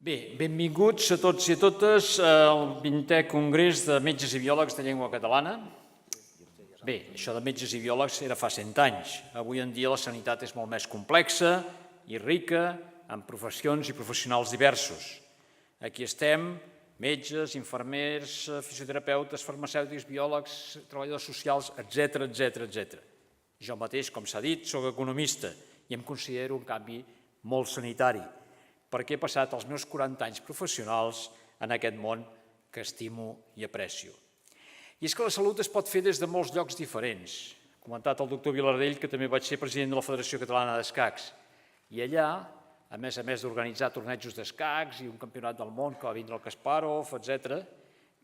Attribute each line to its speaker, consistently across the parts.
Speaker 1: Bé, benvinguts a tots i a totes al 20è Congrés de Metges i Biòlegs de Llengua Catalana. Bé, això de metges i biòlegs era fa 100 anys. Avui en dia la sanitat és molt més complexa i rica, amb professions i professionals diversos. Aquí estem, metges, infermers, fisioterapeutes, farmacèutics, biòlegs, treballadors socials, etc. Jo mateix, com s'ha dit, soc economista i em considero, en canvi, molt sanitari, perquè he passat els meus 40 anys professionals en aquest món que estimo i aprecio. I és que la salut es pot fer des de molts llocs diferents. Ha comentat el doctor Vilardell que també vaig ser president de la Federació Catalana d'Escacs. I allà, a més d'organitzar tornejos d'escacs i un campionat del món que va vindre el Kasparov, etc.,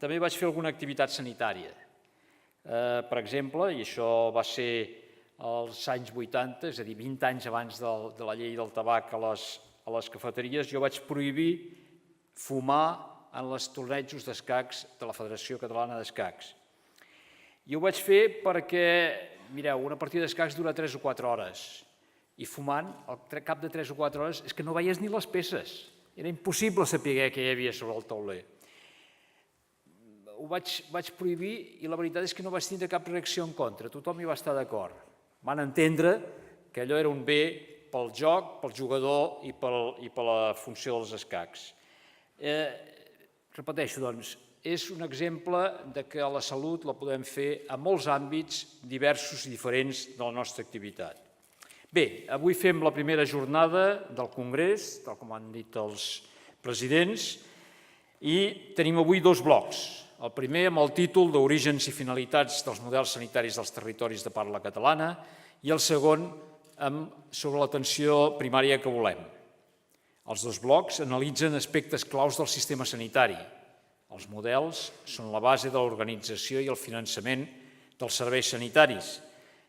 Speaker 1: també vaig fer alguna activitat sanitària. Per exemple, i això va ser als anys 80, és a dir, 20 anys abans de la llei del tabac a les cafeteries, jo vaig prohibir fumar en els tornejos d'escacs de la Federació Catalana d'Escacs. I ho vaig fer perquè, mireu, una partida d'escacs dura 3 o 4 hores i fumant, al cap de 3 o 4 hores, és que no veies ni les peces. Era impossible saber què hi havia sobre el tauler. Ho vaig prohibir i la veritat és que no vaig tindre cap reacció en contra. Tothom hi va estar d'acord. Van entendre que allò era un bé pel joc, pel jugador i per la funció dels escacs. Repeteixo, doncs, és un exemple que la salut la podem fer a molts àmbits diversos i diferents de la nostra activitat. Bé, avui fem la primera jornada del Congrés, tal com han dit els presidents, i tenim avui 2 blocs. El primer amb el títol d'Orígens i finalitats dels models sanitaris dels territoris de parla catalana i el segon sobre l'atenció primària que volem. Els 2 blocs analitzen aspectes claus del sistema sanitari. Els models són la base de l'organització i el finançament dels serveis sanitaris.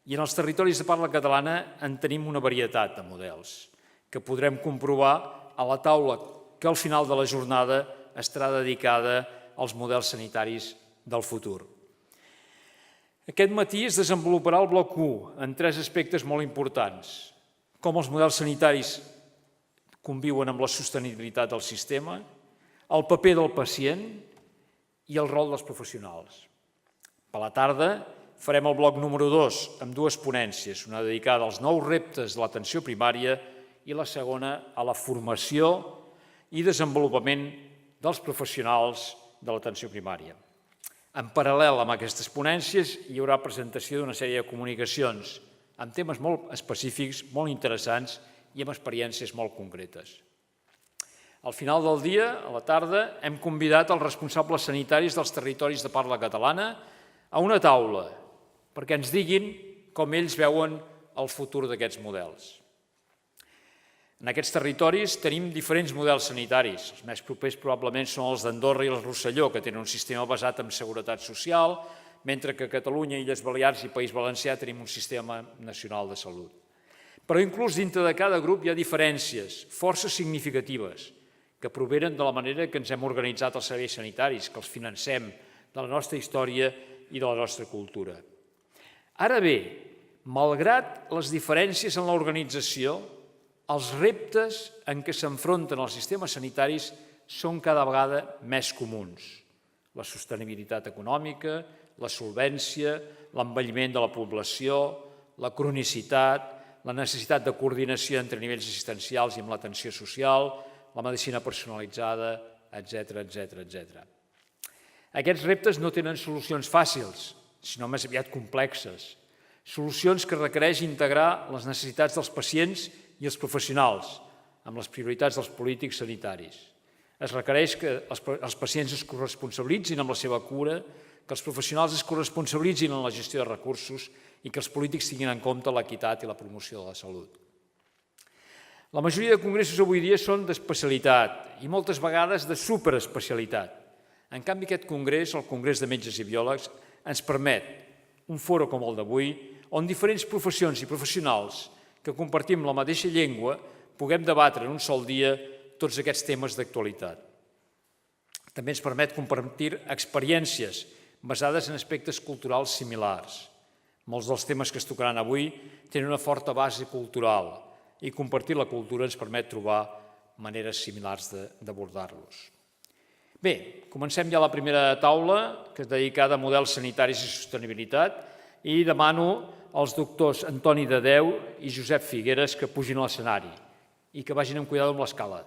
Speaker 1: I en els territoris de parla catalana en tenim una varietat de models que podrem comprovar a la taula que al final de la jornada estarà dedicada als models sanitaris del futur. Aquest matí es desenvoluparà el bloc 1 en 3 aspectes molt importants: com els models sanitaris conviuen amb la sostenibilitat del sistema, el paper del pacient i el rol dels professionals. Per la tarda farem el bloc número 2 amb 2 ponències, una dedicada als nous reptes de l'atenció primària i la segona a la formació i desenvolupament dels professionals de l'atenció primària. En paral·lel amb aquestes ponències hi haurà presentació d'una sèrie de comunicacions amb temes molt específics, molt interessants i amb experiències molt concretes. Al final del dia, a la tarda, hem convidat els responsables sanitaris dels territoris de parla catalana a una taula perquè ens diguin com ells veuen el futur d'aquests models. En aquests territoris tenim diferents models sanitaris. Els més propers probablement són els d'Andorra i el Rosselló, que tenen un sistema basat en seguretat social, mentre que a Catalunya, Illes Balears i País Valencià tenim un sistema nacional de salut. Però inclús dintre de cada grup hi ha diferències força significatives que provenen de la manera que ens hem organitzat els serveis sanitaris, que els financem, de la nostra història i de la nostra cultura. Ara bé, malgrat les diferències en l'organització, els reptes en què s'enfronten els sistemes sanitaris són cada vegada més comuns. La sostenibilitat econòmica, la solvència, l'envelliment de la població, la cronicitat, la necessitat de coordinació entre nivells assistencials i amb l'atenció social, la medicina personalitzada, etc. Aquests reptes no tenen solucions fàcils, sinó més aviat complexes. Solucions que requereix integrar les necessitats dels pacients i els professionals amb les prioritats dels polítics sanitaris. Es requereix que els pacients es corresponsabilitzin amb la seva cura, que els professionals es corresponsabilitzin en la gestió de recursos i que els polítics tinguin en compte l'equitat i la promoció de la salut. La majoria de congressos avui dia són d'especialitat i moltes vegades de superespecialitat. En canvi, aquest congrés, el Congrés de Metges i Biòlegs, ens permet un foro com el d'avui, on diferents professions i professionals que compartim la mateixa llengua puguem debatre en un sol dia tots aquests temes d'actualitat. També ens permet compartir experiències basades en aspectes culturals similars. Molts dels temes que es tocaran avui tenen una forta base cultural i compartir la cultura ens permet trobar maneres similars d'abordar-los. Bé, comencem ja la primera taula, que és dedicada a models sanitaris i sostenibilitat, i demano als doctors Antoni Dedeu i Josep Figueres que pugin a l'escenari i que vagin amb cuidado amb l'escala,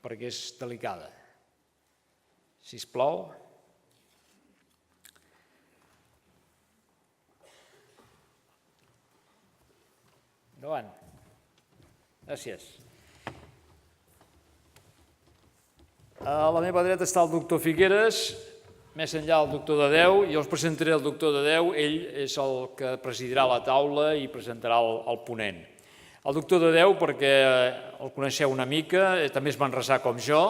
Speaker 1: perquè és delicada. Sisplau. Endavant. Gràcies. A la meva dreta està el doctor Figueres, més enllà el doctor Dedeu. Jo us presentaré el doctor Dedeu, ell és el que presidirà la taula i presentarà el ponent. El doctor Dedeu, perquè el coneixeu una mica, també és manresà com jo,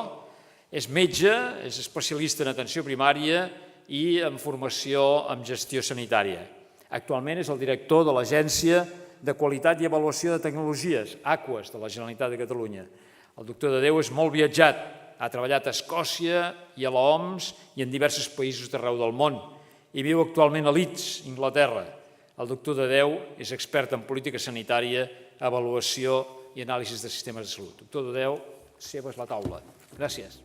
Speaker 1: és metge, és especialista en atenció primària i en formació en gestió sanitària. Actualment és el director de l'Agència de Qualitat i Avaluació de Tecnologies, AQUAS, de la Generalitat de Catalunya. El doctor Dedeu és molt viatjat, ha treballat a Escòcia i a l'OMS i en diversos països d'arreu del món i viu actualment a Leeds, Inglaterra. El doctor Dedeu és expert en política sanitària, avaluació i anàlisis de sistemes de salut. Doctor Dedeu, seva és la taula. Gràcies.